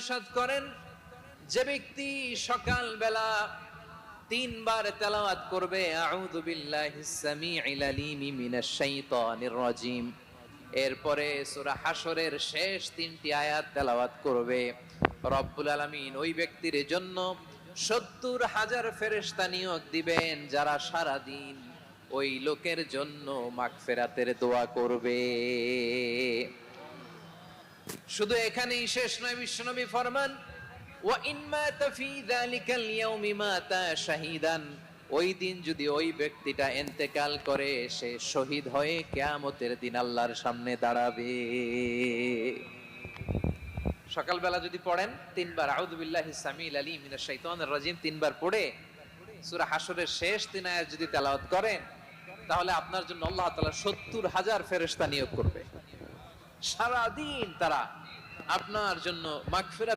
ইরশাদ করেন, যে ব্যক্তি সকালবেলা 3 বার তেলাওয়াত করবে আউযু বিল্লাহিস সামিউল আলিম মিনাশ শাইতানির রাজিম, এরপরে সূরা হাশরের শেষ 3টি আয়াত তেলাওয়াত করবে, রব্বুল আলামিন ওই ব্যক্তির জন্য 70,000 ফেরেশতা নিয়োগ দিবেন যারা সারা দিন ওই লোকের জন্য মাগফিরাতের দোয়া করবে। শুধু এখানেই শেষ নয়, বিশ্বনবী ফরমান ওয়া ইন মাতা ফি যালিকাল ইয়াউমি মাতা শাহীদান, ওই দিন যদি ওই ব্যক্তিটা ইন্তেকাল করে সে শহীদ হয়ে কিয়ামতের দিন আল্লাহর সামনে দাঁড়াবে। সকালবেলা যদি পড়েন 3 বার আউযু বিল্লাহিস সামিউল আলিম মিনাশ শাইতানির রাজিম 3 বার পড়ে সূরা হাশরের শেষ 3 আয়াত যদি তেলাওয়াত করেন, তাহলে আপনার জন্য আল্লাহ তাআলা 70,000 ফেরেশতা নিয়োগ করবে, সারা দিন তারা আপনার জন্য মাগফিরাত